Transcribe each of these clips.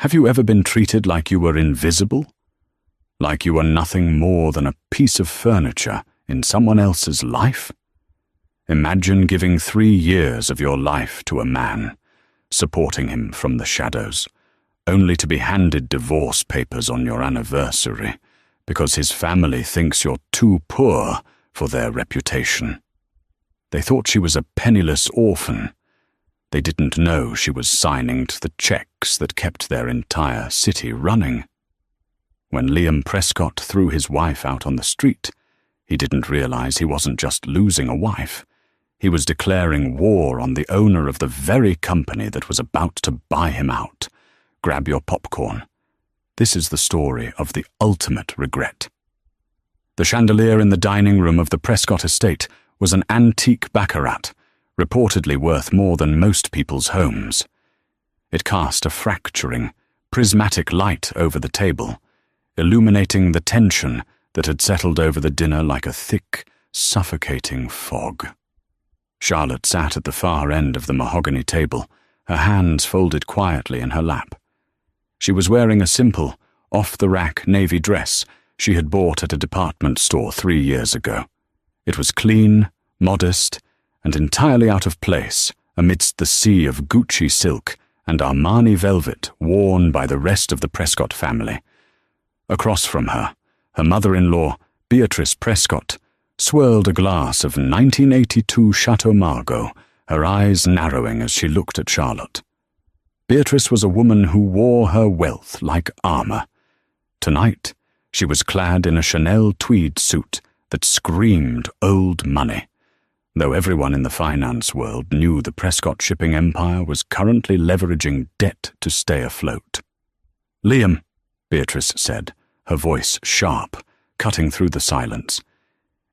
Have you ever been treated like you were invisible? Like you were nothing more than a piece of furniture in someone else's life? Imagine giving 3 years of your life to a man, supporting him from the shadows, only to be handed divorce papers on your anniversary because his family thinks you're too poor for their reputation. They thought she was a penniless orphan. They didn't know she was signing to the checks that kept their entire city running. When Liam Prescott threw his wife out on the street, he didn't realize he wasn't just losing a wife. He was declaring war on the owner of the very company that was about to buy him out. Grab your popcorn. This is the story of the ultimate regret. The chandelier in the dining room of the Prescott estate was an antique baccarat, reportedly worth more than most people's homes. It cast a fracturing, prismatic light over the table, illuminating the tension that had settled over the dinner like a thick, suffocating fog. Charlotte sat at the far end of the mahogany table, her hands folded quietly in her lap. She was wearing a simple, off-the-rack navy dress she had bought at a department store 3 years ago. It was clean, modest, and entirely out of place amidst the sea of Gucci silk and Armani velvet worn by the rest of the Prescott family. Across from her, her mother-in-law, Beatrice Prescott, swirled a glass of 1982 Chateau Margaux, her eyes narrowing as she looked at Charlotte. Beatrice was a woman who wore her wealth like armor. Tonight, she was clad in a Chanel tweed suit that screamed old money, though everyone in the finance world knew the Prescott shipping empire was currently leveraging debt to stay afloat. "Liam," Beatrice said, her voice sharp, cutting through the silence.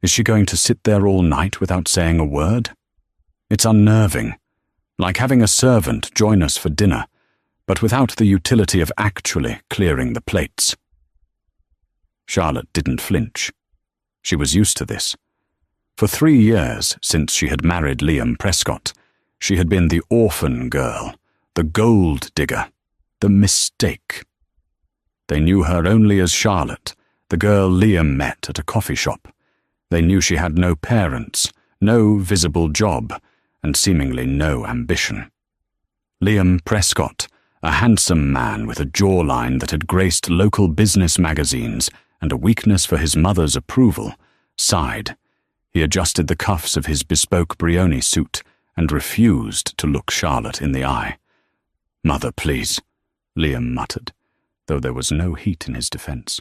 "Is she going to sit there all night without saying a word? It's unnerving, like having a servant join us for dinner, but without the utility of actually clearing the plates." Charlotte didn't flinch. She was used to this. For 3 years since she had married Liam Prescott, she had been the orphan girl, the gold digger, the mistake. They knew her only as Charlotte, the girl Liam met at a coffee shop. They knew she had no parents, no visible job, and seemingly no ambition. Liam Prescott, a handsome man with a jawline that had graced local business magazines and a weakness for his mother's approval, sighed. He adjusted the cuffs of his bespoke Brioni suit and refused to look Charlotte in the eye. "Mother, please," Liam muttered, though there was no heat in his defense.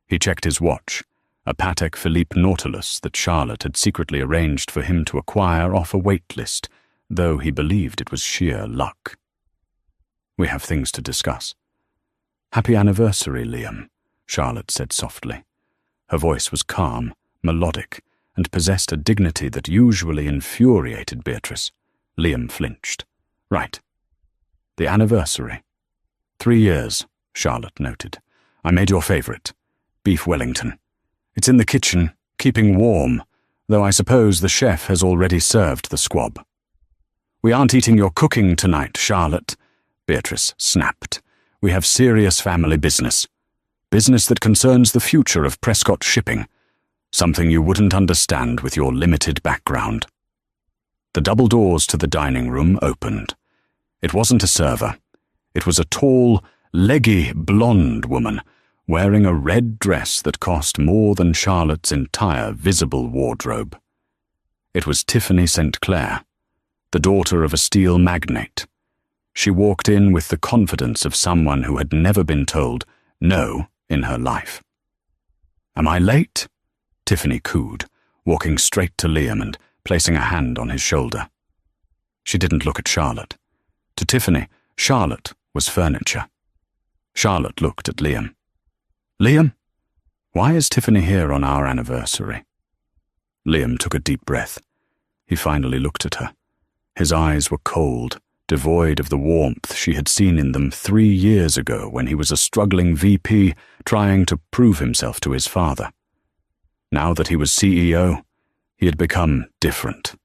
He checked his watch, a Patek Philippe Nautilus that Charlotte had secretly arranged for him to acquire off a wait list, though he believed it was sheer luck. "We have things to discuss." "Happy anniversary, Liam," Charlotte said softly. Her voice was calm, melodic, and possessed a dignity that usually infuriated Beatrice. Liam flinched. "Right. The anniversary." 3 years, Charlotte noted. "I made your favorite, beef Wellington. It's in the kitchen, keeping warm, though I suppose the chef has already served the squab." "We aren't eating your cooking tonight, Charlotte," Beatrice snapped. "We have serious family business. Business that concerns the future of Prescott shipping. Something you wouldn't understand with your limited background." The double doors to the dining room opened. It wasn't a server. It was a tall, leggy, blonde woman, wearing a red dress that cost more than Charlotte's entire visible wardrobe. It was Tiffany St. Clair, the daughter of a steel magnate. She walked in with the confidence of someone who had never been told no in her life. "Am I late?" Tiffany cooed, walking straight to Liam and placing a hand on his shoulder. She didn't look at Charlotte. To Tiffany, Charlotte was furniture. Charlotte looked at Liam. "Liam, why is Tiffany here on our anniversary?" Liam took a deep breath. He finally looked at her. His eyes were cold, devoid of the warmth she had seen in them 3 years ago when he was a struggling VP trying to prove himself to his father. Now that he was CEO, he had become different,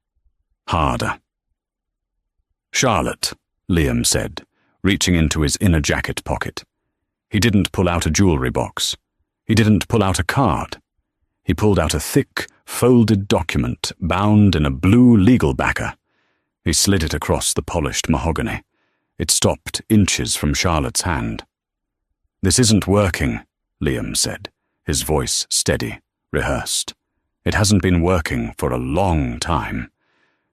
harder. "Charlotte," Liam said, reaching into his inner jacket pocket. He didn't pull out a jewelry box. He didn't pull out a card. He pulled out a thick, folded document bound in a blue legal backer. He slid it across the polished mahogany. It stopped inches from Charlotte's hand. "This isn't working," Liam said, his voice steady, rehearsed. "It hasn't been working for a long time.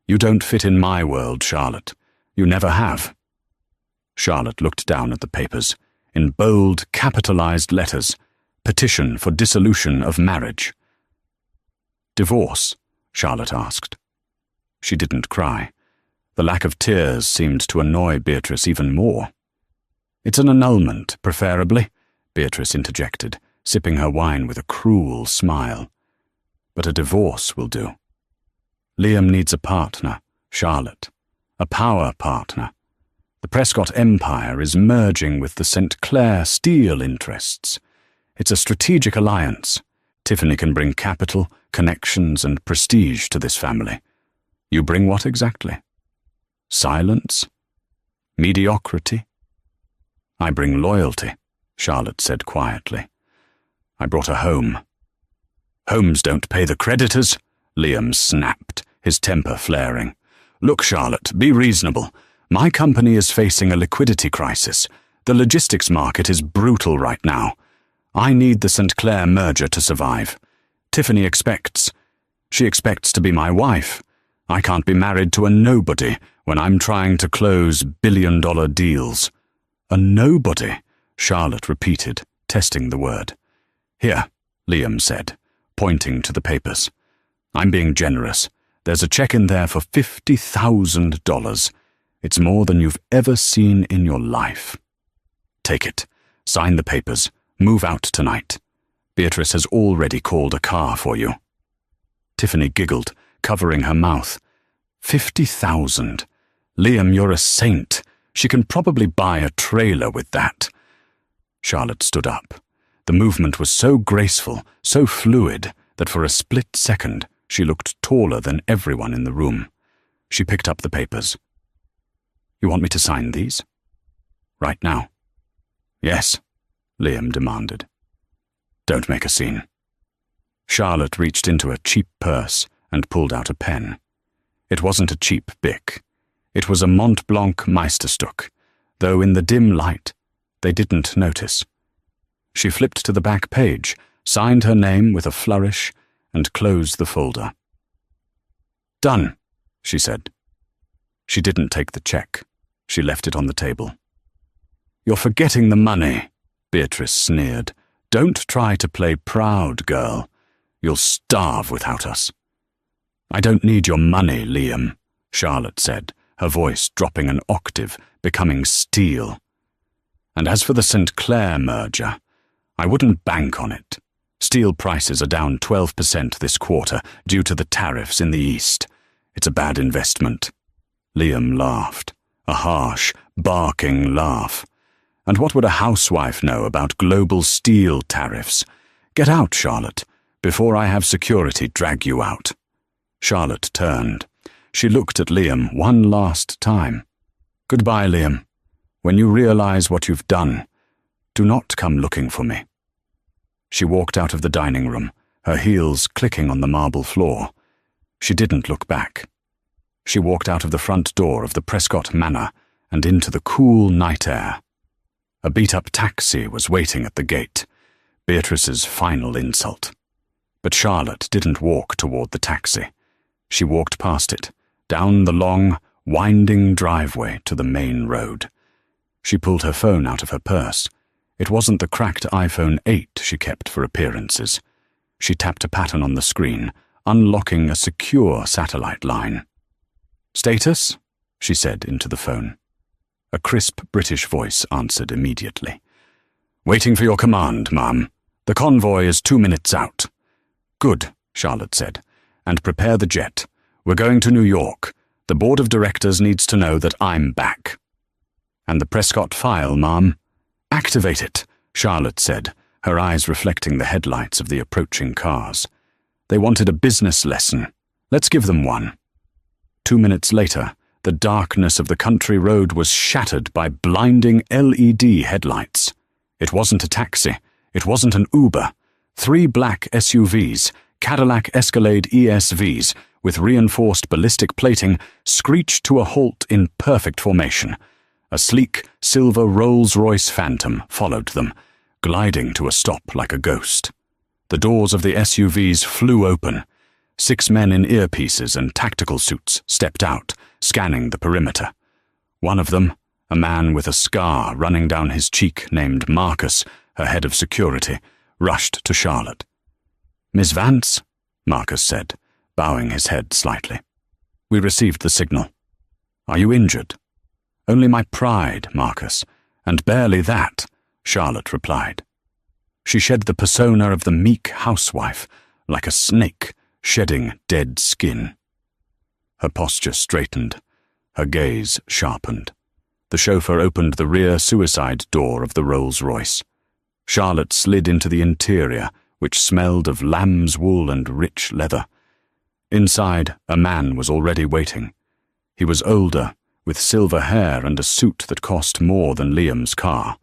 You don't fit in my world, Charlotte. You never have." Charlotte looked down at the papers. In bold, capitalized letters, "Petition for dissolution of marriage." "Divorce?" Charlotte asked. She didn't cry. The lack of tears seemed to annoy Beatrice even more. "It's an annulment, preferably," Beatrice interjected, sipping her wine with a cruel smile. "But a divorce will do. Liam needs a partner, Charlotte, a power partner. The Prescott Empire is merging with the St. Clair steel interests. It's a strategic alliance. Tiffany can bring capital, connections, and prestige to this family. You bring what exactly? Silence? Mediocrity? I bring loyalty," Charlotte said quietly. "I brought her home." "Homes don't pay the creditors," Liam snapped, his temper flaring. "Look, Charlotte, be reasonable. My company is facing a liquidity crisis. The logistics market is brutal right now. I need the St. Clair merger to survive. Tiffany expects to be my wife. I can't be married to a nobody when I'm trying to close billion-dollar deals." "A nobody," Charlotte repeated, testing the word. "Here," Liam said, pointing to the papers. "I'm being generous. There's a check in there for $50,000. It's more than you've ever seen in your life. Take it. Sign the papers. Move out tonight. Beatrice has already called a car for you." Tiffany giggled, covering her mouth. 50,000. Liam, you're a saint. She can probably buy a trailer with that." Charlotte stood up. The movement was so graceful, so fluid, that for a split second she looked taller than everyone in the room. She picked up the papers. "You want me to sign these?" "Right now?" "Yes," Liam demanded. "Don't make a scene." Charlotte reached into a cheap purse and pulled out a pen. It wasn't a cheap Bic. It was a Mont Blanc Meisterstück, though in the dim light they didn't notice. She flipped to the back page, signed her name with a flourish, and closed the folder. "Done," she said. She didn't take the check. She left it on the table. "You're forgetting the money," Beatrice sneered. "Don't try to play proud, girl. You'll starve without us." "I don't need your money, Liam," Charlotte said, her voice dropping an octave, becoming steel. "And as for the St. Clair merger, I wouldn't bank on it. Steel prices are down 12% this quarter due to the tariffs in the East. It's a bad investment." Liam laughed, a harsh, barking laugh. "And what would a housewife know about global steel tariffs? Get out, Charlotte, before I have security drag you out." Charlotte turned. She looked at Liam one last time. "Goodbye, Liam. When you realize what you've done, do not come looking for me." She walked out of the dining room, her heels clicking on the marble floor. She didn't look back. She walked out of the front door of the Prescott Manor and into the cool night air. A beat-up taxi was waiting at the gate, Beatrice's final insult. But Charlotte didn't walk toward the taxi. She walked past it, down the long, winding driveway to the main road. She pulled her phone out of her purse. It wasn't the cracked iPhone 8 she kept for appearances. She tapped a pattern on the screen, unlocking a secure satellite line. "Status?" she said into the phone. A crisp British voice answered immediately. "Waiting for your command, ma'am. The convoy is 2 minutes out." "Good," Charlotte said. "And prepare the jet. We're going to New York. The board of directors needs to know that I'm back." "And the Prescott file, ma'am?" "Activate it," Charlotte said, her eyes reflecting the headlights of the approaching cars. They wanted a business lesson. Let's give them one. 2 minutes later, the darkness of the country road was shattered by blinding LED headlights. It wasn't a taxi. It wasn't an Uber. 3 black SUVs, Cadillac Escalade ESVs, with reinforced ballistic plating, screeched to a halt in perfect formation. A sleek, silver Rolls-Royce Phantom followed them, gliding to a stop like a ghost. The doors of the SUVs flew open. 6 men in earpieces and tactical suits stepped out, scanning the perimeter. One of them, a man with a scar running down his cheek named Marcus, her head of security, rushed to Charlotte. "Miss Vance," Marcus said, bowing his head slightly. "We received the signal. Are you injured?" "Only my pride, Marcus, and barely that," Charlotte replied. She shed the persona of the meek housewife, like a snake shedding dead skin. Her posture straightened, her gaze sharpened. The chauffeur opened the rear suicide door of the Rolls-Royce. Charlotte slid into the interior, which smelled of lamb's wool and rich leather. Inside, a man was already waiting. He was older, with silver hair and a suit that cost more than Liam's car.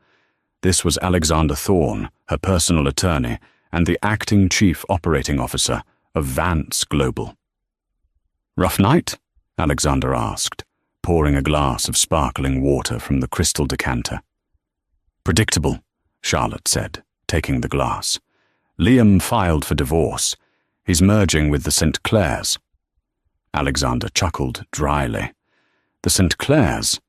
This was Alexander Thorne, her personal attorney, and the acting chief operating officer of Vance Global. "Rough night?" Alexander asked, pouring a glass of sparkling water from the crystal decanter. "Predictable," Charlotte said, taking the glass. "Liam filed for divorce. He's merging with the St. Clairs." Alexander chuckled dryly. "The St. Clairs?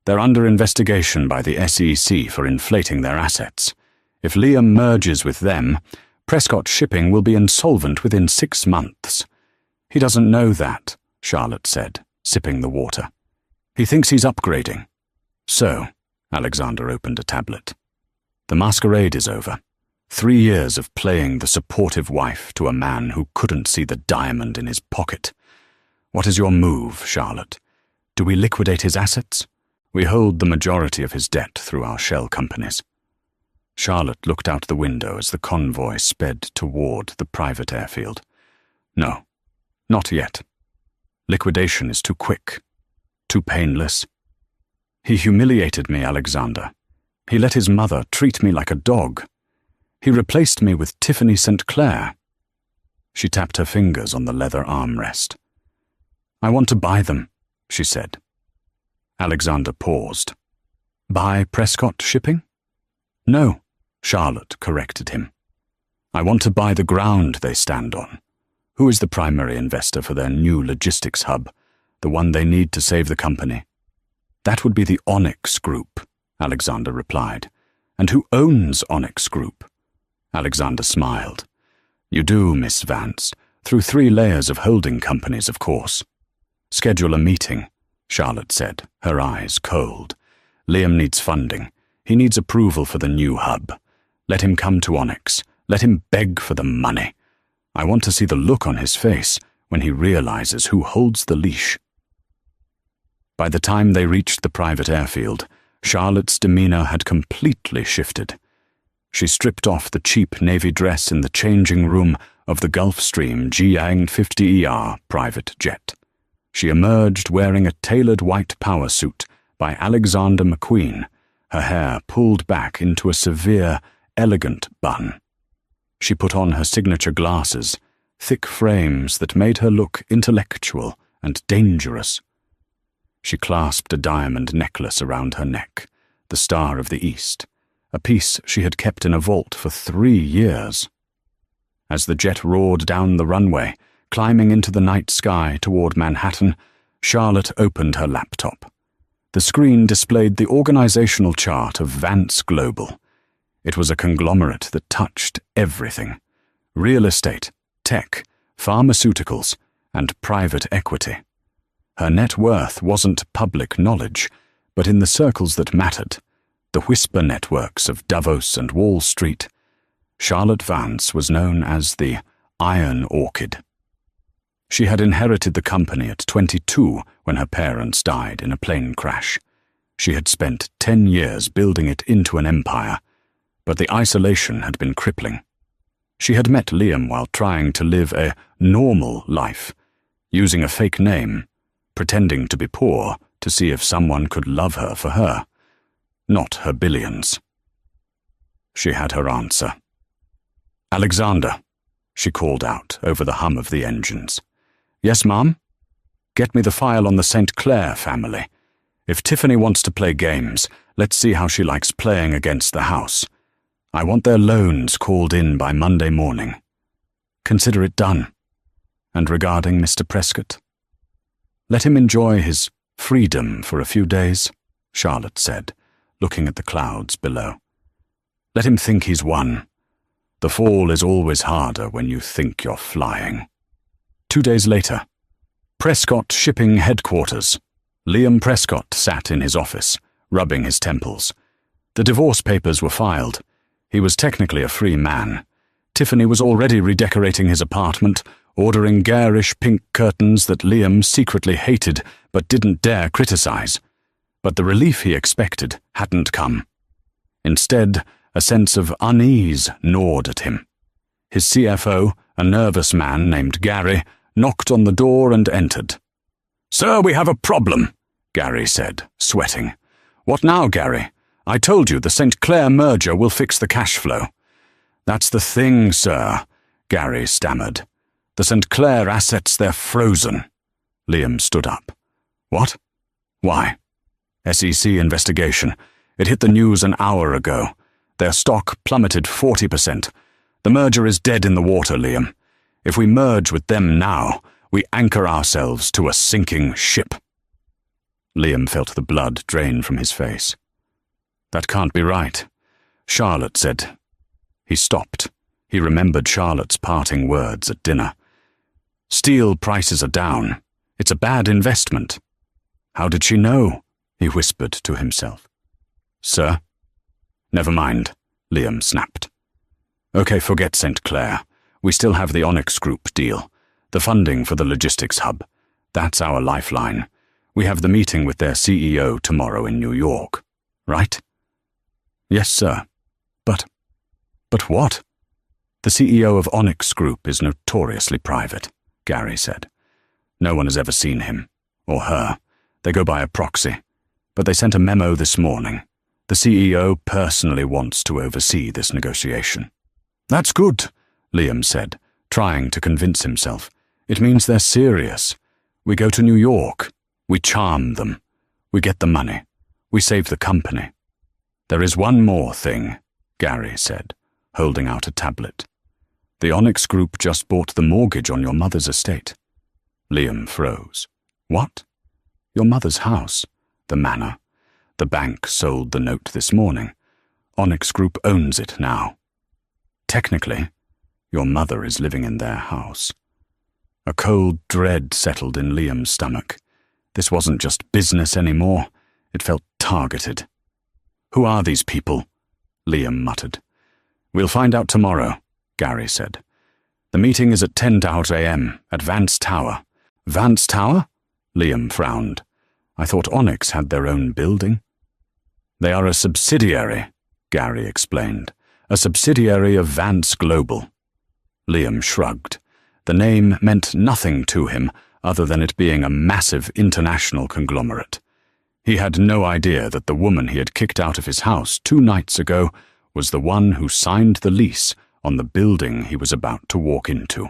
They're under investigation by the SEC for inflating their assets. If Liam merges with them, Prescott Shipping will be insolvent within 6 months. He doesn't know that," Charlotte said, sipping the water. "He thinks he's upgrading." "So," Alexander opened a tablet. "The masquerade is over. 3 years of playing the supportive wife to a man who couldn't see the diamond in his pocket. What is your move, Charlotte? Do we liquidate his assets? We hold the majority of his debt through our shell companies." Charlotte looked out the window as the convoy sped toward the private airfield. "No, not yet. Liquidation is too quick, too painless. He humiliated me, Alexander. He let his mother treat me like a dog. He replaced me with Tiffany St. Clair." She tapped her fingers on the leather armrest. "I want to buy them," she said. Alexander paused. "Buy Prescott Shipping?" "No," Charlotte corrected him. "I want to buy the ground they stand on. Who is the primary investor for their new logistics hub, the one they need to save the company?" "That would be the Onyx Group," Alexander replied. "And who owns Onyx Group?" Alexander smiled. "You do, Miss Vance, through 3 layers of holding companies, of course." "Schedule a meeting," Charlotte said, her eyes cold. "Liam needs funding. He needs approval for the new hub. Let him come to Onyx. Let him beg for the money. I want to see the look on his face when he realizes who holds the leash." By the time they reached the private airfield, Charlotte's demeanor had completely shifted. She stripped off the cheap navy dress in the changing room of the Gulfstream Jiang 50ER private jet. She emerged wearing a tailored white power suit by Alexander McQueen, her hair pulled back into a severe, elegant bun. She put on her signature glasses, thick frames that made her look intellectual and dangerous. She clasped a diamond necklace around her neck, the Star of the East, a piece she had kept in a vault for 3 years. As the jet roared down the runway, climbing into the night sky toward Manhattan, Charlotte opened her laptop. The screen displayed the organizational chart of Vance Global. It was a conglomerate that touched everything: real estate, tech, pharmaceuticals, and private equity. Her net worth wasn't public knowledge, but in the circles that mattered, the whisper networks of Davos and Wall Street, Charlotte Vance was known as the Iron Orchid. She had inherited the company at 22 when her parents died in a plane crash. She had spent 10 years building it into an empire, but the isolation had been crippling. She had met Liam while trying to live a normal life, using a fake name, pretending to be poor to see if someone could love her for her, not her billions. She had her answer. "Alexander," she called out over the hum of the engines. "Yes, Mom? Get me the file on the St. Clair family. If Tiffany wants to play games, let's see how she likes playing against the house. I want their loans called in by Monday morning. Consider it done. And regarding Mr. Prescott? Let him enjoy his freedom for a few days," Charlotte said, looking at the clouds below. "Let him think he's won. The fall is always harder when you think you're flying." 2 days later, Prescott Shipping Headquarters. Liam Prescott sat in his office, rubbing his temples. The divorce papers were filed. He was technically a free man. Tiffany was already redecorating his apartment, ordering garish pink curtains that Liam secretly hated but didn't dare criticize. But the relief he expected hadn't come. Instead, a sense of unease gnawed at him. His CFO, a nervous man named Gary, knocked on the door and entered. "Sir, we have a problem," Gary said, sweating. "What now, Gary? I told you the St. Clair merger will fix the cash flow." "That's the thing, sir," Gary stammered. "The St. Clair assets, they're frozen." Liam stood up. "What? Why?" "SEC investigation. It hit the news an hour ago. Their stock plummeted 40%. The merger is dead in the water, Liam. If we merge with them now, we anchor ourselves to a sinking ship." Liam felt the blood drain from his face. "That can't be right," Charlotte said. He stopped. He remembered Charlotte's parting words at dinner. "Steel prices are down. It's a bad investment." "How did she know?" he whispered to himself. "Sir?" "Never mind," Liam snapped. "Okay, forget St. Clair. We still have the Onyx Group deal, the funding for the logistics hub. That's our lifeline. We have the meeting with their CEO tomorrow in New York, right?" "Yes, sir. But what?" "The CEO of Onyx Group is notoriously private," Gary said. "No one has ever seen him, or her. They go by a proxy. But they sent a memo this morning. The CEO personally wants to oversee this negotiation." "That's good," Liam said, trying to convince himself. "It means they're serious. We go to New York. We charm them. We get the money. We save the company." "There is one more thing," Gary said, holding out a tablet. "The Onyx Group just bought the mortgage on your mother's estate." Liam froze. "What?" "Your mother's house. The manor. The bank sold the note this morning. Onyx Group owns it now. Technically, your mother is living in their house." A cold dread settled in Liam's stomach. This wasn't just business anymore. It felt targeted. "Who are these people?" Liam muttered. "We'll find out tomorrow," Gary said. "The meeting is at 10 a.m. at Vance Tower." "Vance Tower?" Liam frowned. "I thought Onyx had their own building." "They are a subsidiary," Gary explained. "A subsidiary of Vance Global." Liam shrugged. The name meant nothing to him other than it being a massive international conglomerate. He had no idea that the woman he had kicked out of his house 2 nights ago was the one who signed the lease on the building he was about to walk into.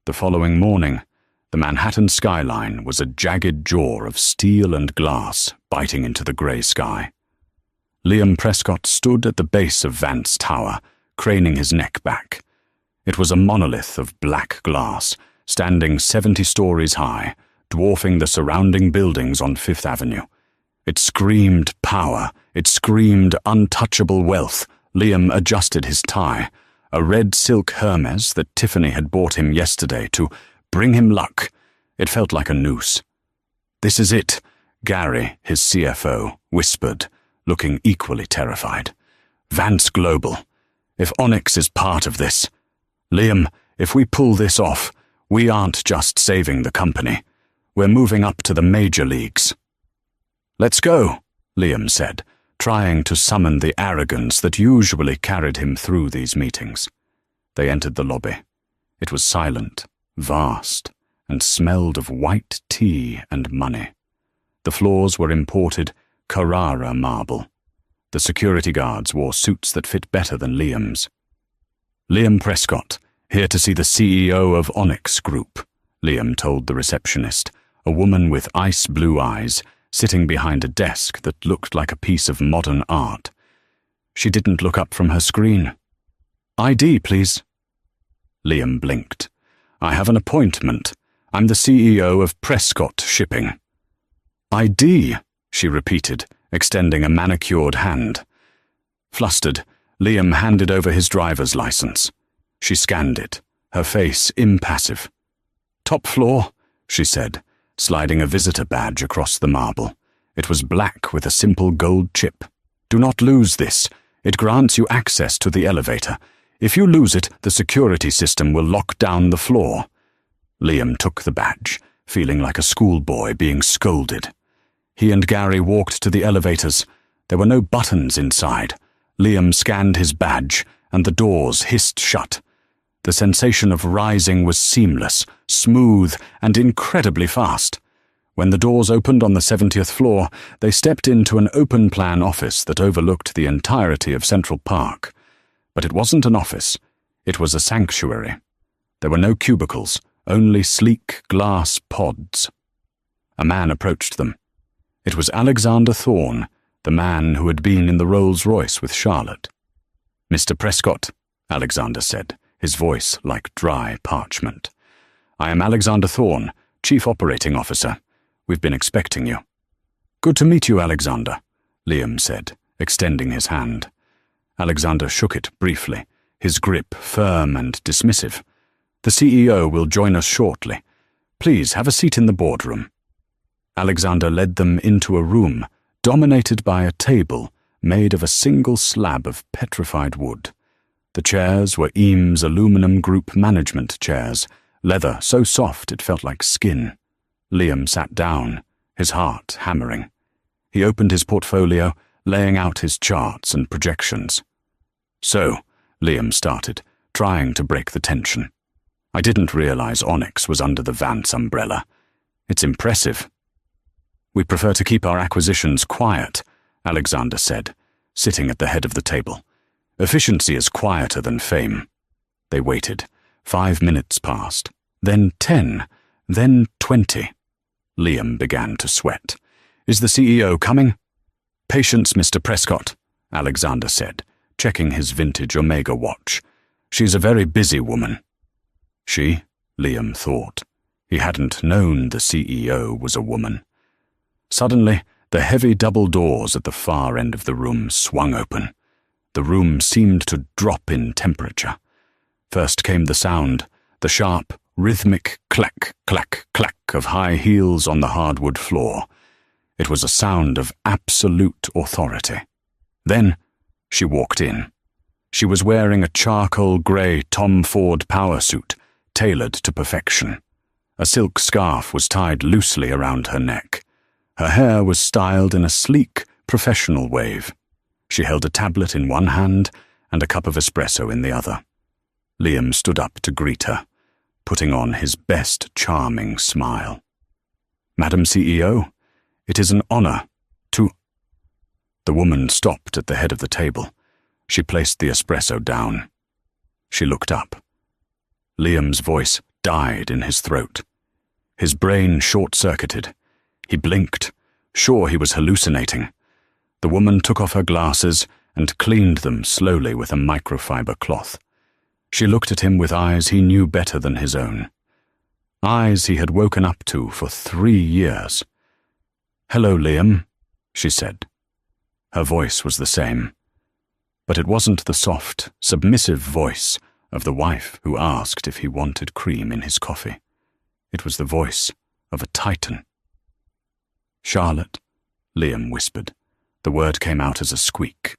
The following morning, the Manhattan skyline was a jagged jaw of steel and glass biting into the grey sky. Liam Prescott stood at the base of Vance Tower, craning his neck back. It was a monolith of black glass, standing 70 stories high, dwarfing the surrounding buildings on Fifth Avenue. It screamed power. It screamed untouchable wealth. Liam adjusted his tie, a red silk Hermes that Tiffany had bought him yesterday to bring him luck. It felt like a noose. "This is it," Gary, his CFO, whispered, looking equally terrified. "Vance Global. If Onyx is part of this. Liam, if we pull this off, we aren't just saving the company. We're moving up to the major leagues." "Let's go," Liam said, trying to summon the arrogance that usually carried him through these meetings. They entered the lobby. It was silent, vast, and smelled of white tea and money. The floors were imported Carrara marble. The security guards wore suits that fit better than Liam's. "Liam Prescott, here to see the CEO of Onyx Group," Liam told the receptionist, a woman with ice-blue eyes, sitting behind a desk that looked like a piece of modern art. She didn't look up from her screen. "ID, please." Liam blinked. "I have an appointment. I'm the CEO of Prescott Shipping." "ID," she repeated, extending a manicured hand. Flustered, Liam handed over his driver's license. She scanned it, her face impassive. "Top floor," she said, sliding a visitor badge across the marble. It was black with a simple gold chip. "Do not lose this. It grants you access to the elevator. If you lose it, the security system will lock down the floor." Liam took the badge, feeling like a schoolboy being scolded. He and Gary walked to the elevators. There were no buttons inside. Liam scanned his badge, and the doors hissed shut. The sensation of rising was seamless, smooth, and incredibly fast. When the doors opened on the 70th floor, they stepped into an open-plan office that overlooked the entirety of Central Park. But it wasn't an office. It was a sanctuary. There were no cubicles, only sleek glass pods. A man approached them. It was Alexander Thorne, the man who had been in the Rolls-Royce with Charlotte. "Mr. Prescott," Alexander said, his voice like dry parchment. "I am Alexander Thorne, Chief Operating Officer. We've been expecting you." "Good to meet you, Alexander," Liam said, extending his hand. Alexander shook it briefly, his grip firm and dismissive. "The CEO will join us shortly. Please have a seat in the boardroom." Alexander led them into a room dominated by a table made of a single slab of petrified wood. The chairs were Eames aluminum group management chairs, leather so soft it felt like skin. Liam sat down, his heart hammering. He opened his portfolio, laying out his charts and projections. "So," Liam started, trying to break the tension. "I didn't realize Onyx was under the Vance umbrella. It's impressive." "We prefer to keep our acquisitions quiet," Alexander said, sitting at the head of the table. "Efficiency is quieter than fame." They waited. 5 minutes passed, then 10, then 20. Liam began to sweat. "Is the CEO coming?" "Patience, Mr. Prescott," Alexander said, checking his vintage Omega watch. "She's a very busy woman." She? Liam thought. He hadn't known the CEO was a woman. Suddenly, the heavy double doors at the far end of the room swung open. The room seemed to drop in temperature. First came the sound, the sharp, rhythmic clack, clack, clack of high heels on the hardwood floor. It was a sound of absolute authority. Then she walked in. She was wearing a charcoal grey Tom Ford power suit, tailored to perfection. A silk scarf was tied loosely around her neck. Her hair was styled in a sleek, professional wave. She held a tablet in one hand and a cup of espresso in the other. Liam stood up to greet her, putting on his best charming smile. "Madam CEO, it is an honor to—" The woman stopped at the head of the table. She placed the espresso down. She looked up. Liam's voice died in his throat. His brain short-circuited. He blinked, sure he was hallucinating. The woman took off her glasses and cleaned them slowly with a microfiber cloth. She looked at him with eyes he knew better than his own. Eyes he had woken up to for 3 years. "Hello, Liam," she said. Her voice was the same, but it wasn't the soft, submissive voice of the wife who asked if he wanted cream in his coffee. It was the voice of a titan. "Charlotte," Liam whispered. The word came out as a squeak.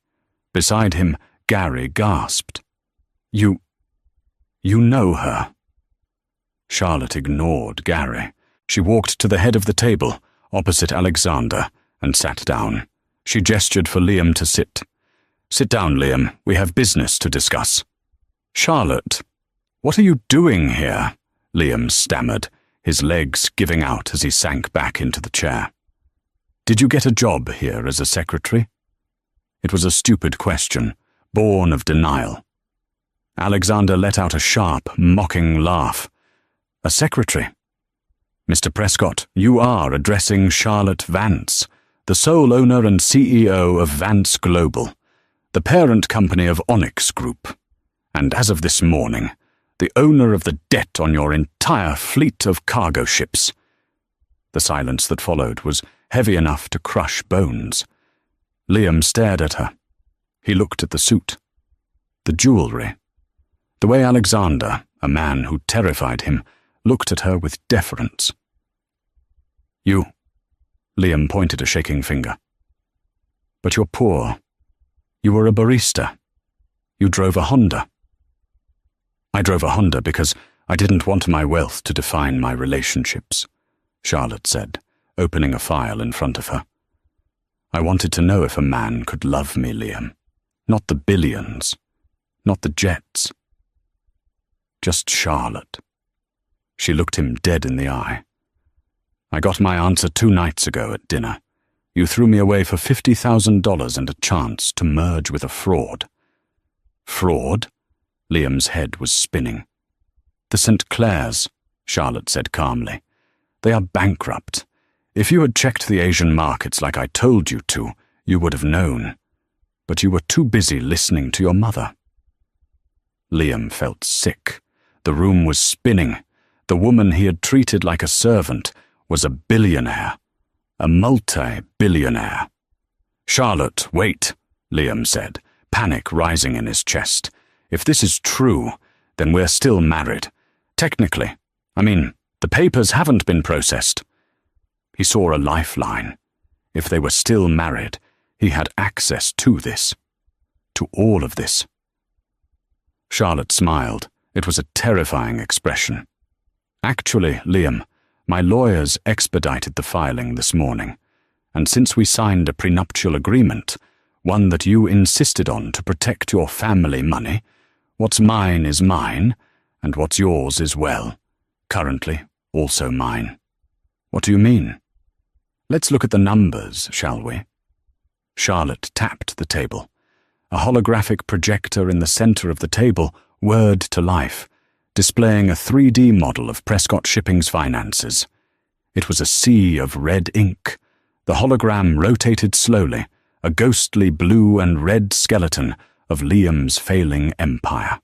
Beside him, Gary gasped. You know her." Charlotte ignored Gary. She walked to the head of the table, opposite Alexander, and sat down. She gestured for Liam to sit. "Sit down, Liam. We have business to discuss." "Charlotte, what are you doing here?" Liam stammered, his legs giving out as he sank back into the chair. "Did you get a job here as a secretary?" It was a stupid question, born of denial. Alexander let out a sharp, mocking laugh. "A secretary? Mr. Prescott, you are addressing Charlotte Vance, the sole owner and CEO of Vance Global, the parent company of Onyx Group, and as of this morning, the owner of the debt on your entire fleet of cargo ships." The silence that followed was heavy enough to crush bones. Liam stared at her. He looked at the suit, the jewelry, the way Alexander, a man who terrified him, looked at her with deference. "You," Liam pointed a shaking finger. "But you're poor. You were a barista. You drove a Honda." "I drove a Honda because I didn't want my wealth to define my relationships," Charlotte said, opening a file in front of her. "I wanted to know if a man could love me, Liam. Not the billions, not the jets. Just Charlotte." She looked him dead in the eye. "I got my answer 2 nights ago at dinner. You threw me away for $50,000 and a chance to merge with a fraud." "Fraud?" Liam's head was spinning. "The St. Clairs," Charlotte said calmly. "They are bankrupt. If you had checked the Asian markets like I told you to, you would have known. But you were too busy listening to your mother." Liam felt sick. The room was spinning. The woman he had treated like a servant was a billionaire. A multi-billionaire. "Charlotte, wait," Liam said, panic rising in his chest. "If this is true, then we're still married. Technically. I mean, the papers haven't been processed." He saw a lifeline. If they were still married, he had access to this. To all of this. Charlotte smiled. It was a terrifying expression. "Actually, Liam, my lawyers expedited the filing this morning, and since we signed a prenuptial agreement, one that you insisted on to protect your family money, what's mine is mine, and what's yours is, well, currently also mine." "What do you mean?" "Let's look at the numbers, shall we?" Charlotte tapped the table. A holographic projector in the center of the table whirred to life, displaying a 3D model of Prescott Shipping's finances. It was a sea of red ink. The hologram rotated slowly, a ghostly blue and red skeleton of Liam's failing empire.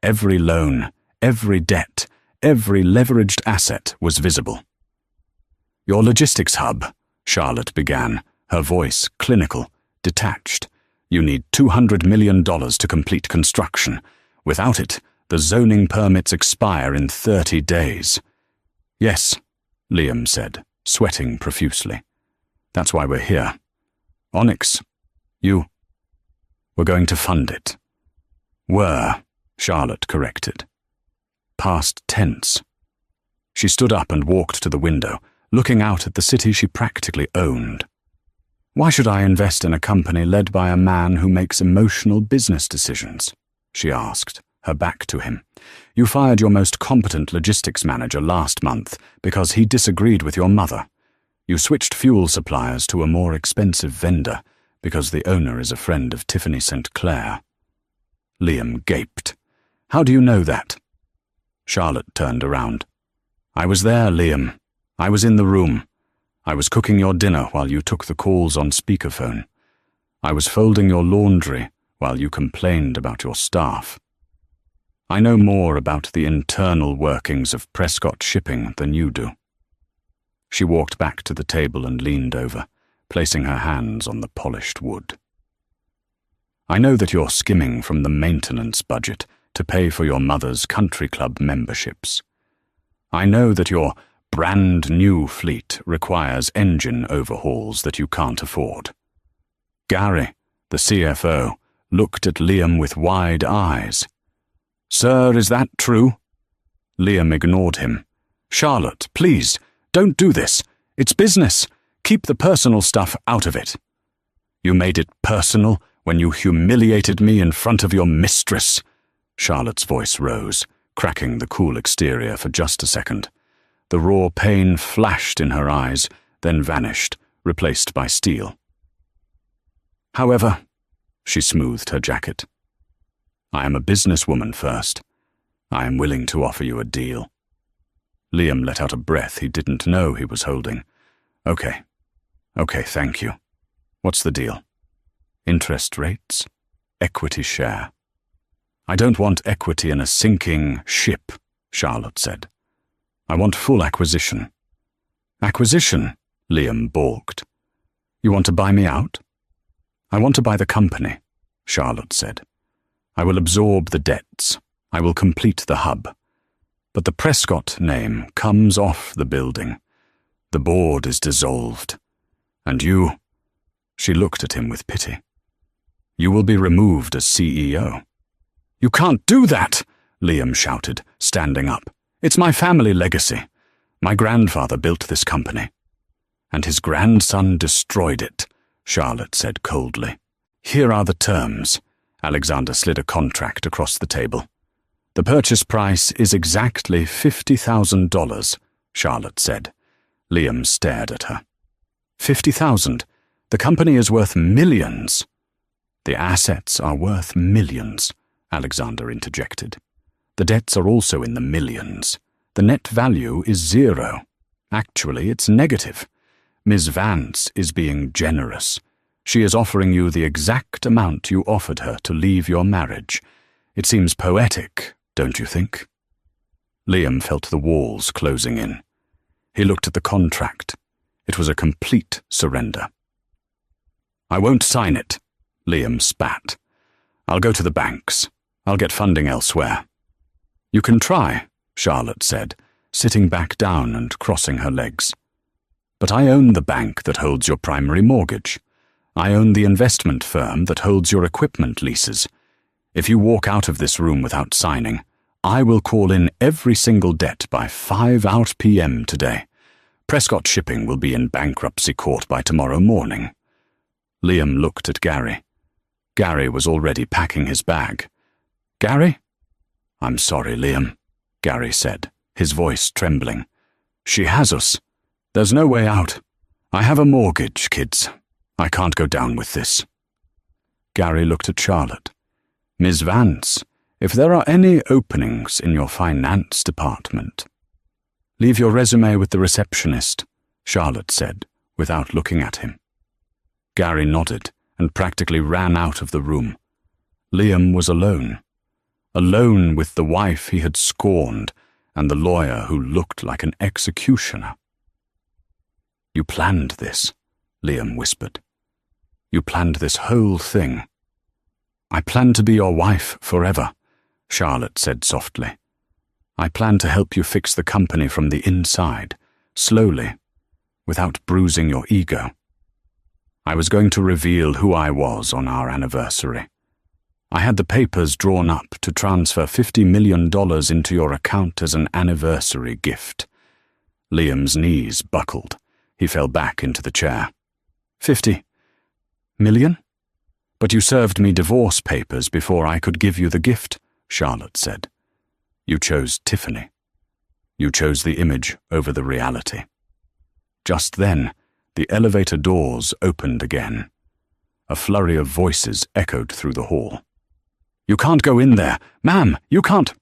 Every loan, every debt, every leveraged asset was visible. "Your logistics hub," Charlotte began, her voice clinical, detached. "You need $200 million to complete construction. Without it, the zoning permits expire in 30 days. "Yes," Liam said, sweating profusely. "That's why we're here. Onyx, we're going to fund it." "Were," Charlotte corrected. Past tense. She stood up and walked to the window, looking out at the city she practically owned. "Why should I invest in a company led by a man who makes emotional business decisions?" she asked, her back to him. "You fired your most competent logistics manager last month because he disagreed with your mother. You switched fuel suppliers to a more expensive vendor because the owner is a friend of Tiffany St. Clair." Liam gaped. "How do you know that?" Charlotte turned around. "I was there, Liam. I was in the room. I was cooking your dinner while you took the calls on speakerphone. I was folding your laundry while you complained about your staff. I know more about the internal workings of Prescott Shipping than you do." She walked back to the table and leaned over, placing her hands on the polished wood. "I know that you're skimming from the maintenance budget to pay for your mother's country club memberships. I know that your brand new fleet requires engine overhauls that you can't afford." Gary, the CFO, looked at Liam with wide eyes. "Sir, is that true?" Liam ignored him. "Charlotte, please, don't do this. It's business. Keep the personal stuff out of it." "You made it personal when you humiliated me in front of your mistress." Charlotte's voice rose, cracking the cool exterior for just a second. The raw pain flashed in her eyes, then vanished, replaced by steel. However, she smoothed her jacket. I am a businesswoman first. I am willing to offer you a deal. Liam let out a breath he didn't know he was holding. Okay, thank you. What's the deal? Interest rates? Equity share? I don't want equity in a sinking ship, Charlotte said. I want full acquisition. Acquisition? Liam balked. You want to buy me out? I want to buy the company, Charlotte said. I will absorb the debts. I will complete the hub. But the Prescott name comes off the building. The board is dissolved. And you, she looked at him with pity. You will be removed as CEO. You can't do that, Liam shouted, standing up. It's my family legacy. My grandfather built this company. And his grandson destroyed it, Charlotte said coldly. Here are the terms. Alexander slid a contract across the table. The purchase price is exactly $50,000, Charlotte said. Liam stared at her. 50,000? The company is worth millions. The assets are worth millions, Alexander interjected. The debts are also in the millions. The net value is zero. Actually, it's negative. Ms. Vance is being generous. She is offering you the exact amount you offered her to leave your marriage. It seems poetic, don't you think? Liam felt the walls closing in. He looked at the contract. It was a complete surrender. I won't sign it, Liam spat. I'll go to the banks. I'll get funding elsewhere. You can try, Charlotte said, sitting back down and crossing her legs. But I own the bank that holds your primary mortgage. I own the investment firm that holds your equipment leases. If you walk out of this room without signing, I will call in every single debt by 5 p.m. today. Prescott Shipping will be in bankruptcy court by tomorrow morning. Liam looked at Gary. Gary was already packing his bag. Gary? I'm sorry, Liam, Gary said, his voice trembling. She has us. There's no way out. I have a mortgage, kids. I can't go down with this. Gary looked at Charlotte. Ms. Vance, if there are any openings in your finance department. Leave your resume with the receptionist, Charlotte said, without looking at him. Gary nodded and practically ran out of the room. Liam was alone. Alone with the wife he had scorned and the lawyer who looked like an executioner. You planned this, Liam whispered. You planned this whole thing. I plan to be your wife forever, Charlotte said softly. I plan to help you fix the company from the inside, slowly, without bruising your ego. I was going to reveal who I was on our anniversary. I had the papers drawn up to transfer $50 million into your account as an anniversary gift. Liam's knees buckled. He fell back into the chair. 50 million? But you served me divorce papers before I could give you the gift, Charlotte said. You chose Tiffany. You chose the image over the reality. Just then, the elevator doors opened again. A flurry of voices echoed through the hall. You can't go in there. Ma'am, you can't.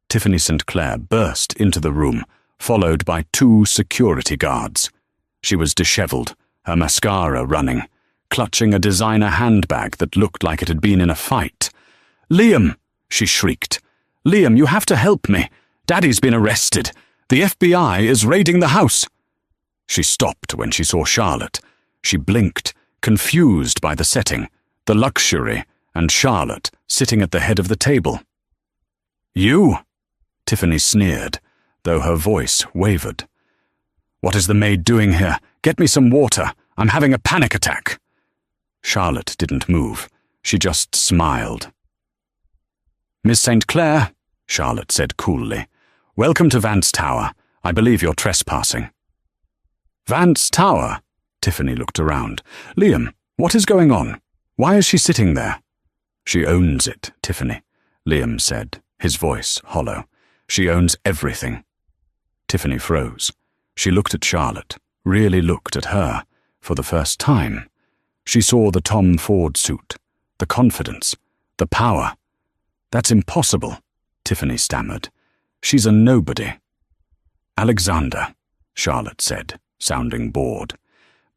Tiffany St. Clair burst into the room, followed by 2 security guards. She was disheveled, her mascara running, clutching a designer handbag that looked like it had been in a fight. Liam, she shrieked. Liam, you have to help me. Daddy's been arrested. The FBI is raiding the house. She stopped when she saw Charlotte. She blinked, confused by the setting, the luxury, and Charlotte sitting at the head of the table. You? Tiffany sneered, though her voice wavered. What is the maid doing here? Get me some water. I'm having a panic attack. Charlotte didn't move. She just smiled. Miss St. Clair, Charlotte said coolly, welcome to Vance Tower. I believe you're trespassing. Vance Tower? Tiffany looked around. Liam, what is going on? Why is she sitting there? She owns it, Tiffany, Liam said, his voice hollow. She owns everything. Tiffany froze. She looked at Charlotte, really looked at her, for the first time. She saw the Tom Ford suit, the confidence, the power. "That's impossible," Tiffany stammered. "She's a nobody." "Alexander," Charlotte said, sounding bored,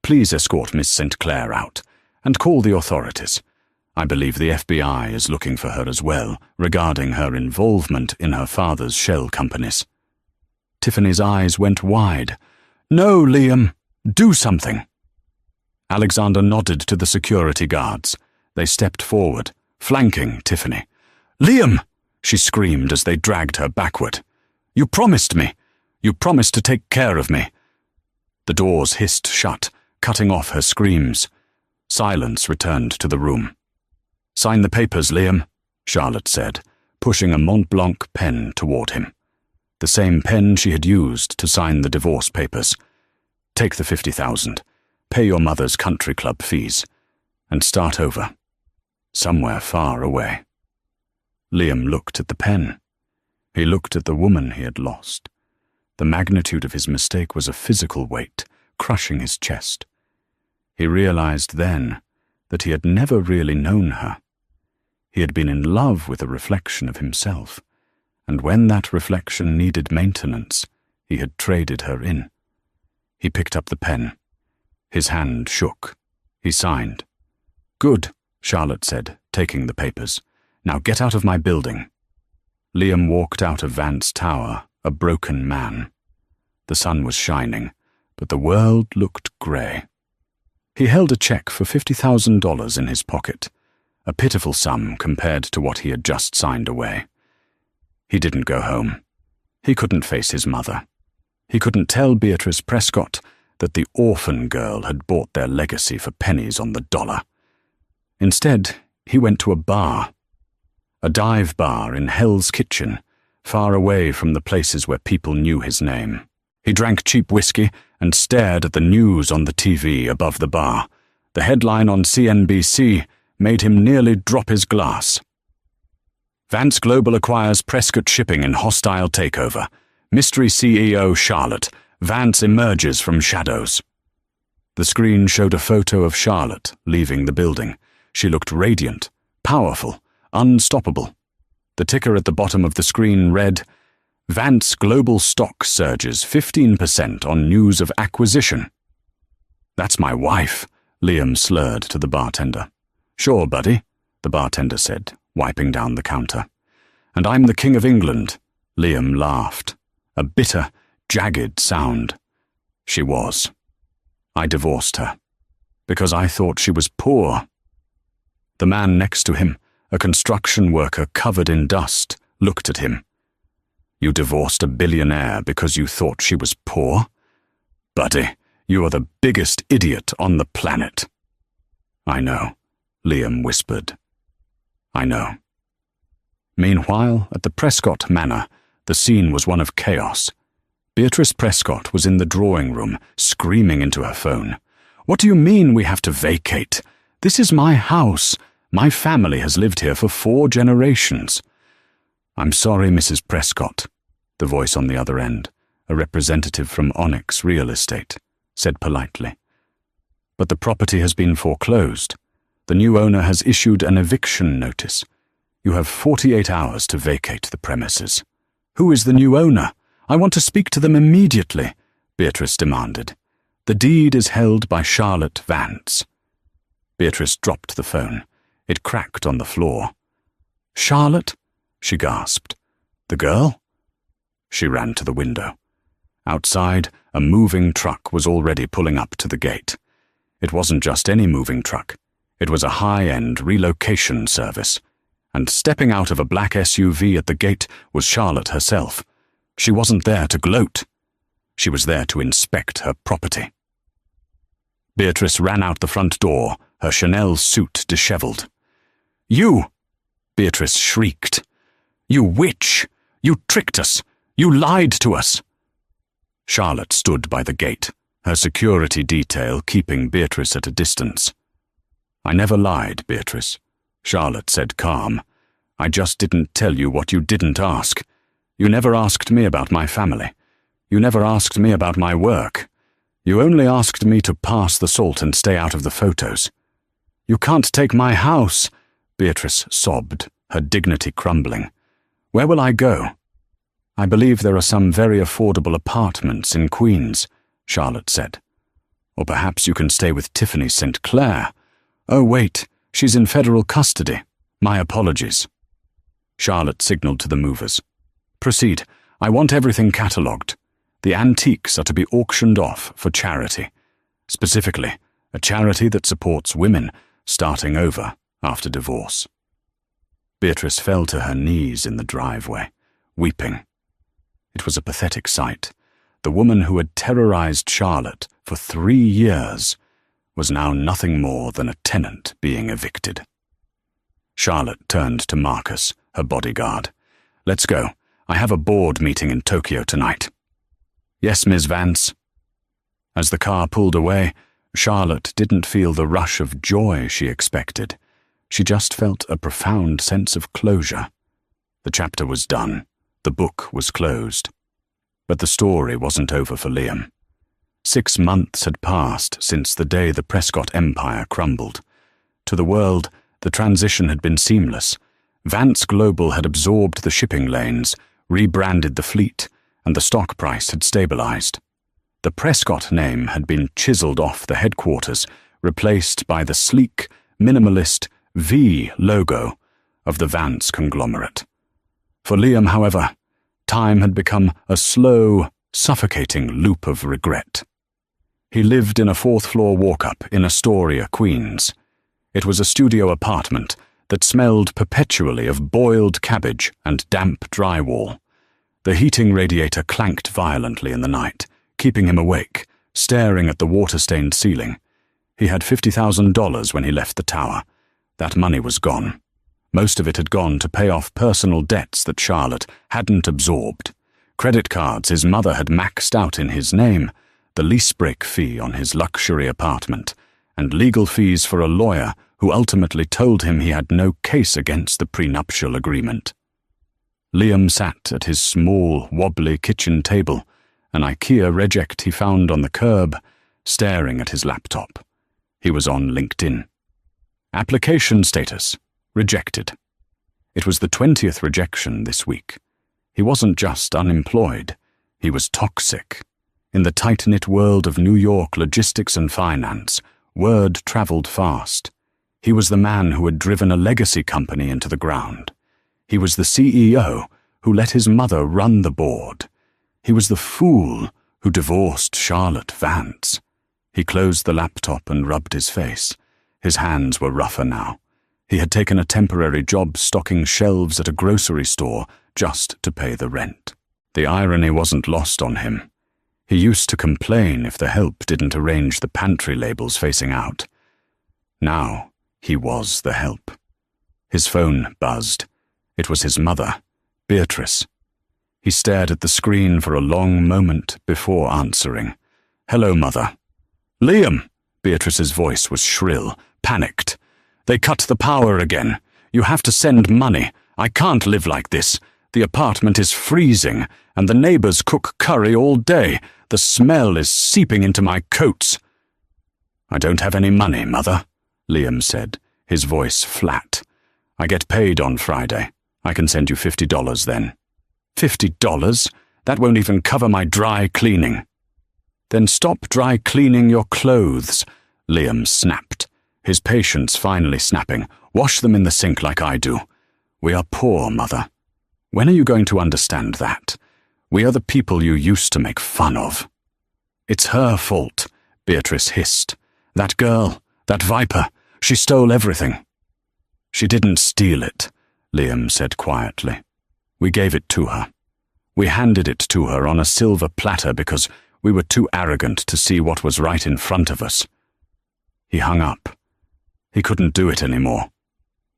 "please escort Miss St. Clair out, and call the authorities. I believe the FBI is looking for her as well, regarding her involvement in her father's shell companies." Tiffany's eyes went wide. "No, Liam, do something." Alexander nodded to the security guards. They stepped forward, flanking Tiffany. "Liam!" she screamed as they dragged her backward. "You promised me. You promised to take care of me." The doors hissed shut, cutting off her screams. Silence returned to the room. "Sign the papers, Liam," Charlotte said, pushing a Mont Blanc pen toward him. The same pen she had used to sign the divorce papers. "Take the 50,000, pay your mother's country club fees, and start over. Somewhere far away." Liam looked at the pen. He looked at the woman he had lost. The magnitude of his mistake was a physical weight, crushing his chest. He realized then that he had never really known her. He had been in love with a reflection of himself, and when that reflection needed maintenance, he had traded her in. He picked up the pen. His hand shook. He signed. "Good," Charlotte said, taking the papers. "Now get out of my building." Liam walked out of Vance Tower, a broken man. The sun was shining, but the world looked grey. He held a check for $50,000 in his pocket, a pitiful sum compared to what he had just signed away. He didn't go home. He couldn't face his mother. He couldn't tell Beatrice Prescott that the orphan girl had bought their legacy for pennies on the dollar. Instead, he went to a bar. A dive bar in Hell's Kitchen, far away from the places where people knew his name. He drank cheap whiskey and stared at the news on the TV above the bar. The headline on CNBC made him nearly drop his glass. "Vance Global acquires Prescott Shipping in hostile takeover. Mystery CEO Charlotte. Vance emerges from shadows." The screen showed a photo of Charlotte leaving the building. She looked radiant, powerful, unstoppable. The ticker at the bottom of the screen read, "Vance Global stock surges 15% on news of acquisition." "That's my wife," Liam slurred to the bartender. "Sure, buddy," the bartender said, wiping down the counter. "And I'm the King of England," Liam laughed. A bitter, jagged sound. "She was. I divorced her. Because I thought she was poor." The man next to him, a construction worker covered in dust, looked at him. "You divorced a billionaire because you thought she was poor? Buddy, you are the biggest idiot on the planet." "I know," Liam whispered. "I know." Meanwhile, at the Prescott Manor, the scene was one of chaos. Beatrice Prescott was in the drawing room, screaming into her phone. "What do you mean we have to vacate? This is my house. My family has lived here for 4 generations. "I'm sorry, Mrs. Prescott," the voice on the other end, a representative from Onyx Real Estate, said politely. "But the property has been foreclosed. The new owner has issued an eviction notice. You have 48 hours to vacate the premises." "Who is the new owner? I want to speak to them immediately," Beatrice demanded. "The deed is held by Charlotte Vance." Beatrice dropped the phone. It cracked on the floor. "Charlotte?" she gasped. "The girl?" She ran to the window. Outside, a moving truck was already pulling up to the gate. It wasn't just any moving truck. It was a high-end relocation service. And stepping out of a black SUV at the gate was Charlotte herself. She wasn't there to gloat. She was there to inspect her property. Beatrice ran out the front door, her Chanel suit disheveled. "You!" Beatrice shrieked. "You witch! You tricked us! You lied to us!" Charlotte stood by the gate, her security detail keeping Beatrice at a distance. "I never lied, Beatrice," Charlotte said calm. "I just didn't tell you what you didn't ask. You never asked me about my family. You never asked me about my work. You only asked me to pass the salt and stay out of the photos. You can't take my house, Beatrice sobbed, her dignity crumbling. Where will I go? I believe there are some very affordable apartments in Queens, Charlotte said. Or perhaps you can stay with Tiffany St. Clair. Oh, wait, she's in federal custody. My apologies. Charlotte signaled to the movers. Proceed. I want everything catalogued. The antiques are to be auctioned off for charity. Specifically, a charity that supports women starting over after divorce. Beatrice fell to her knees in the driveway, weeping. It was a pathetic sight. The woman who had terrorized Charlotte for 3 years was now nothing more than a tenant being evicted. Charlotte turned to Marcus, her bodyguard. Let's go. I have a board meeting in Tokyo tonight. Yes, Ms. Vance. As the car pulled away, Charlotte didn't feel the rush of joy she expected. She just felt a profound sense of closure. The chapter was done. The book was closed. But the story wasn't over for Liam. 6 months had passed since the day the Prescott empire crumbled. To the world, the transition had been seamless. Vance Global had absorbed the shipping lanes, rebranded the fleet, and the stock price had stabilized. The Prescott name had been chiseled off the headquarters, replaced by the sleek, minimalist V logo of the Vance conglomerate. For Liam, however, time had become a slow, suffocating loop of regret. He lived in a 4th-floor walk-up in Astoria, Queens. It was a studio apartment that smelled perpetually of boiled cabbage and damp drywall. The heating radiator clanked violently in the night, keeping him awake, staring at the water-stained ceiling. He had $50,000 when he left the tower. That money was gone. Most of it had gone to pay off personal debts that Charlotte hadn't absorbed. Credit cards his mother had maxed out in his name, the lease break fee on his luxury apartment, and legal fees for a lawyer who ultimately told him he had no case against the prenuptial agreement. Liam sat at his small, wobbly kitchen table, an IKEA reject he found on the curb, staring at his laptop. He was on LinkedIn. Application status: rejected. It was the 20th rejection this week. He wasn't just unemployed, he was toxic. In the tight-knit world of New York logistics and finance, word traveled fast. He was the man who had driven a legacy company into the ground. He was the CEO who let his mother run the board. He was the fool who divorced Charlotte Vance. He closed the laptop and rubbed his face. His hands were rougher now. He had taken a temporary job stocking shelves at a grocery store just to pay the rent. The irony wasn't lost on him. He used to complain if the help didn't arrange the pantry labels facing out. Now he was the help. His phone buzzed. It was his mother, Beatrice. He stared at the screen for a long moment before answering. "Hello, Mother." "Liam!" Beatrice's voice was shrill, panicked. "They cut the power again. You have to send money. I can't live like this. The apartment is freezing, and the neighbors cook curry all day. The smell is seeping into my coats." "I don't have any money, Mother," Liam said, his voice flat. "I get paid on Friday. I can send you $50 then." $50? That won't even cover my dry cleaning." "Then stop dry cleaning your clothes," Liam snapped, his patience finally snapping. "Wash them in the sink like I do. We are poor, Mother. When are you going to understand that? We are the people you used to make fun of." "It's her fault," Beatrice hissed. "That girl, that viper, she stole everything." "She didn't steal it," Liam said quietly. "We gave it to her. We handed it to her on a silver platter because we were too arrogant to see what was right in front of us." He hung up. He couldn't do it anymore.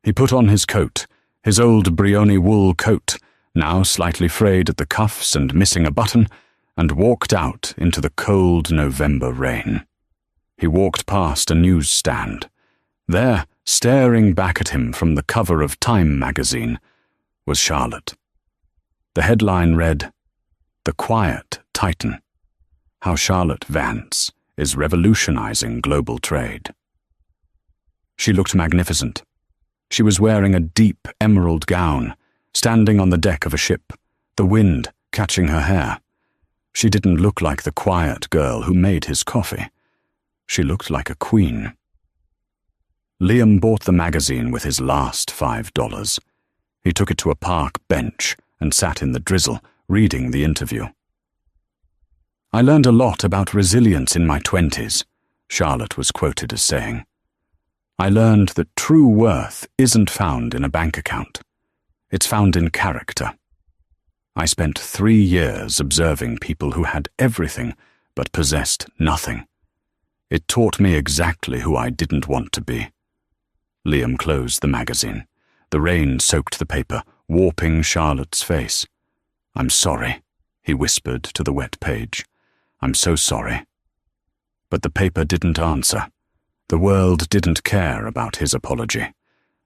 He put on his coat, his old Brioni wool coat, now slightly frayed at the cuffs and missing a button, and walked out into the cold November rain. He walked past a newsstand. There, staring back at him from the cover of Time magazine, was Charlotte. The headline read, "The Quiet titan. How Charlotte Vance is revolutionizing global trade. She looked magnificent. She was wearing a deep emerald gown, standing on the deck of a ship, the wind catching her hair. She didn't look like the quiet girl who made his coffee. She looked like a queen. Liam bought the magazine with his last $5. He took it to a park bench and sat in the drizzle, reading the interview. "I learned a lot about resilience in my 20s, Charlotte was quoted as saying. "I learned that true worth isn't found in a bank account. It's found in character. I spent 3 years observing people who had everything but possessed nothing. It taught me exactly who I didn't want to be." Liam closed the magazine. The rain soaked the paper, warping Charlotte's face. "I'm sorry," he whispered to the wet page. "I'm so sorry." But the paper didn't answer. The world didn't care about his apology.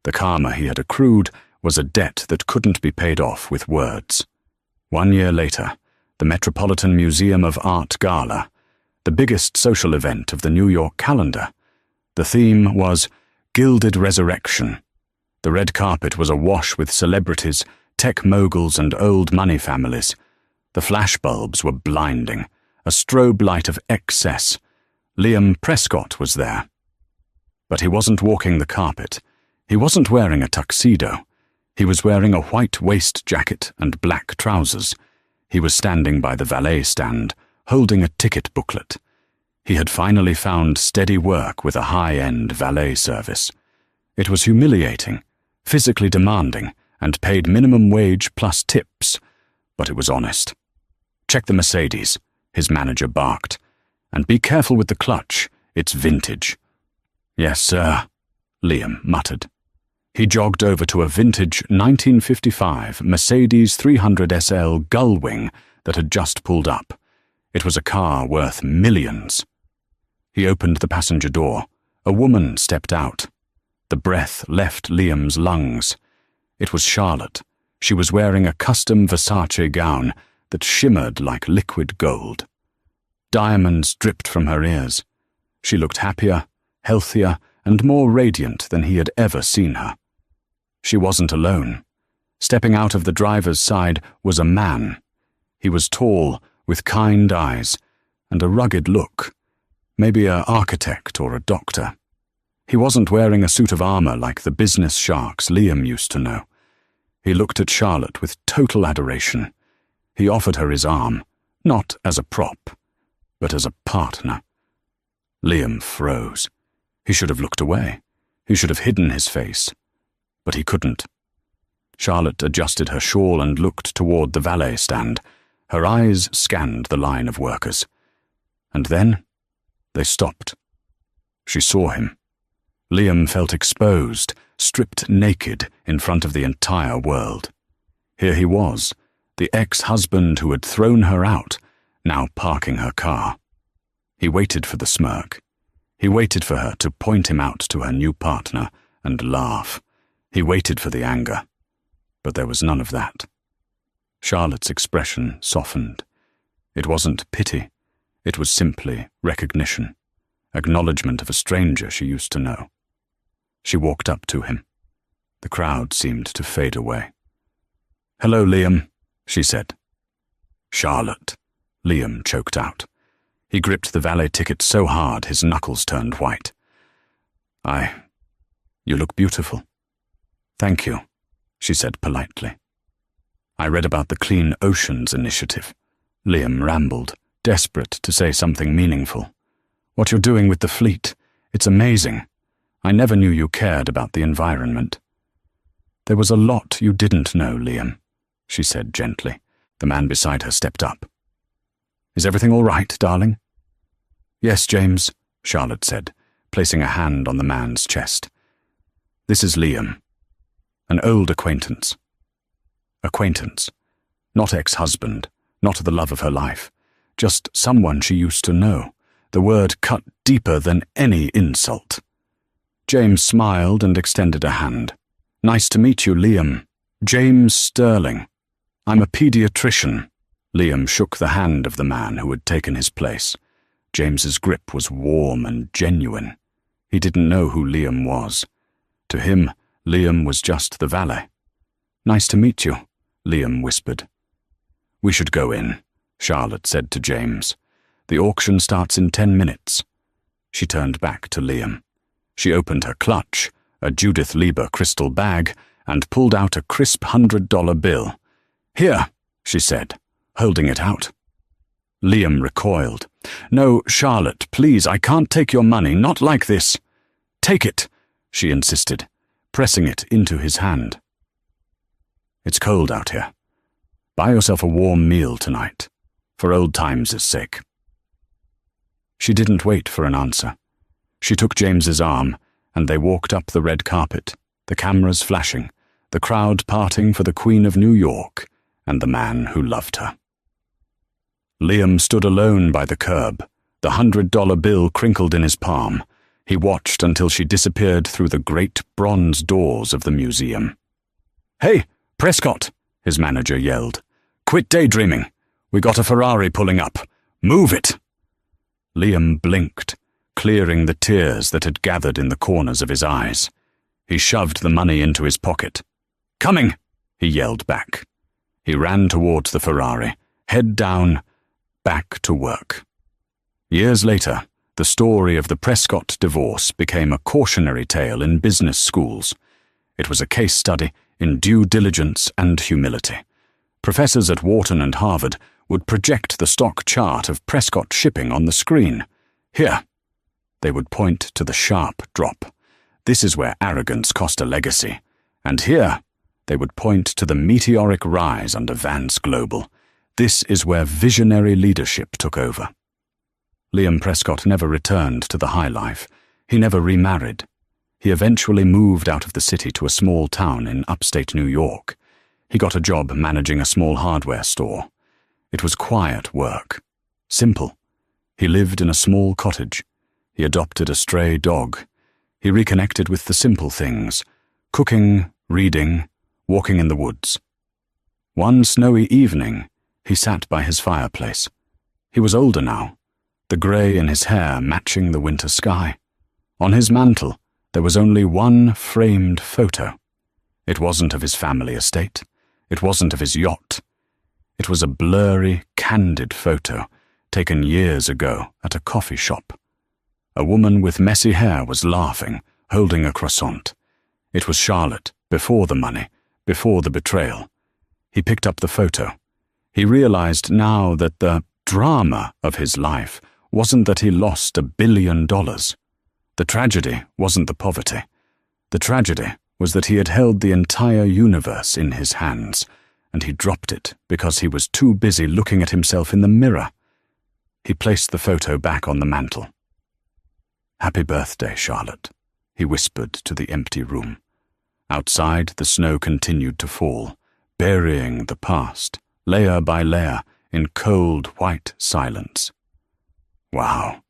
The karma he had accrued was a debt that couldn't be paid off with words. 1 year later, the Metropolitan Museum of Art Gala, the biggest social event of the New York calendar. The theme was Gilded Resurrection. The red carpet was awash with celebrities, tech moguls, and old money families. The flashbulbs were blinding, a strobe light of excess. Liam Prescott was there. But he wasn't walking the carpet. He wasn't wearing a tuxedo. He was wearing a white waist jacket and black trousers. He was standing by the valet stand, holding a ticket booklet. He had finally found steady work with a high-end valet service. It was humiliating, physically demanding, and paid minimum wage plus tips, but it was honest. "Check the Mercedes," his manager barked. "And be careful with the clutch, it's vintage." "Yes, sir," Liam muttered. He jogged over to a vintage 1955 Mercedes 300 SL Gullwing that had just pulled up. It was a car worth millions. He opened the passenger door. A woman stepped out. The breath left Liam's lungs. It was Charlotte. She was wearing a custom Versace gown that shimmered like liquid gold. Diamonds dripped from her ears. She looked happier, healthier, and more radiant than he had ever seen her. She wasn't alone. Stepping out of the driver's side was a man. He was tall, with kind eyes, and a rugged look. Maybe an architect or a doctor. He wasn't wearing a suit of armor like the business sharks Liam used to know. He looked at Charlotte with total adoration. He offered her his arm, not as a prop, but as a partner. Liam froze. He should have looked away. He should have hidden his face. But he couldn't. Charlotte adjusted her shawl and looked toward the valet stand. Her eyes scanned the line of workers. And then they stopped. She saw him. Liam felt exposed, stripped naked in front of the entire world. Here he was, the ex-husband who had thrown her out, now parking her car. He waited for the smirk. He waited for her to point him out to her new partner and laugh. He waited for the anger, but there was none of that. Charlotte's expression softened. It wasn't pity. It was simply recognition, acknowledgement of a stranger she used to know. She walked up to him. The crowd seemed to fade away. "Hello, Liam," she said. "Charlotte," Liam choked out. He gripped the valet ticket so hard his knuckles turned white. You look beautiful." "Thank you," she said politely. "I read about the Clean Oceans Initiative." Liam rambled, desperate to say something meaningful. "What you're doing with the fleet, it's amazing. I never knew you cared about the environment." "There was a lot you didn't know, Liam," she said gently. The man beside her stepped up. "Is everything all right, darling?" "Yes, James," Charlotte said, placing a hand on the man's chest. "This is Liam. An old acquaintance. Acquaintance. Not ex-husband, not the love of her life. Just someone she used to know. The word cut deeper than any insult." James smiled and extended a hand. "Nice to meet you, Liam. James Sterling. I'm a pediatrician." Liam shook the hand of the man who had taken his place. James's grip was warm and genuine. He didn't know who Liam was. To him, Liam was just the valet. "Nice to meet you," Liam whispered. "We should go in," Charlotte said to James. "The auction starts in 10 minutes. She turned back to Liam. She opened her clutch, a Judith Lieber crystal bag, and pulled out a crisp $100 bill. "Here," she said, holding it out. Liam recoiled. "No, Charlotte, please, I can't take your money, not like this." "Take it," she insisted, pressing it into his hand. "It's cold out here. Buy yourself a warm meal tonight, for old times' sake." She didn't wait for an answer. She took James's arm, and they walked up the red carpet, the cameras flashing, the crowd parting for the Queen of New York and the man who loved her. Liam stood alone by the curb, the $100 bill crinkled in his palm. He watched until she disappeared through the great bronze doors of the museum. "Hey, Prescott," his manager yelled. "Quit daydreaming. We got a Ferrari pulling up. Move it." Liam blinked, clearing the tears that had gathered in the corners of his eyes. He shoved the money into his pocket. "Coming," he yelled back. He ran towards the Ferrari, head down, back to work. Years later, the story of the Prescott divorce became a cautionary tale in business schools. It was a case study in due diligence and humility. Professors at Wharton and Harvard would project the stock chart of Prescott shipping on the screen. "Here." They would point to the sharp drop. "This is where arrogance cost a legacy." And here, they would point to the meteoric rise under Vance Global. "This is where visionary leadership took over." Liam Prescott never returned to the high life. He never remarried. He eventually moved out of the city to a small town in upstate New York. He got a job managing a small hardware store. It was quiet work. Simple. He lived in a small cottage. He adopted a stray dog. He reconnected with the simple things: cooking, reading, walking in the woods. One snowy evening, he sat by his fireplace. He was older now, the grey in his hair matching the winter sky. On his mantel, there was only one framed photo. It wasn't of his family estate. It wasn't of his yacht. It was a blurry, candid photo taken years ago at a coffee shop. A woman with messy hair was laughing, holding a croissant. It was Charlotte, before the money, before the betrayal. He picked up the photo. He realized now that the drama of his life wasn't that he lost $1 billion. The tragedy wasn't the poverty. The tragedy was that he had held the entire universe in his hands, and he dropped it because he was too busy looking at himself in the mirror. He placed the photo back on the mantel. "Happy birthday, Charlotte," he whispered to the empty room. Outside, the snow continued to fall, burying the past, layer by layer, in cold, white silence. Wow.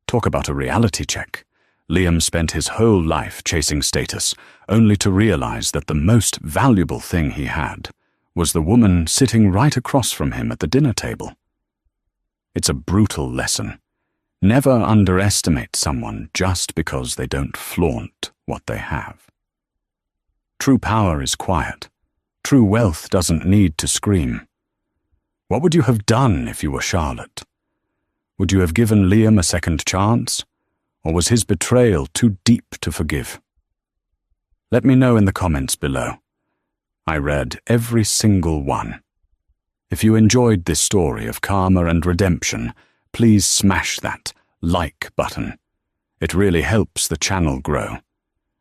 Talk about a reality check. Liam spent his whole life chasing status, only to realize that the most valuable thing he had was the woman sitting right across from him at the dinner table. It's a brutal lesson. Never underestimate someone just because they don't flaunt what they have. True power is quiet. True wealth doesn't need to scream. What would you have done if you were Charlotte? Would you have given Liam a second chance? Or was his betrayal too deep to forgive? Let me know in the comments below. I read every single one. If you enjoyed this story of karma and redemption, please smash that like button. It really helps the channel grow.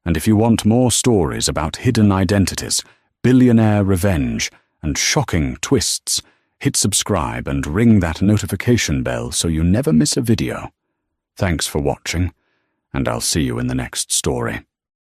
And if you want more stories about hidden identities, billionaire revenge, and shocking twists, hit subscribe and ring that notification bell so you never miss a video. Thanks for watching, and I'll see you in the next story.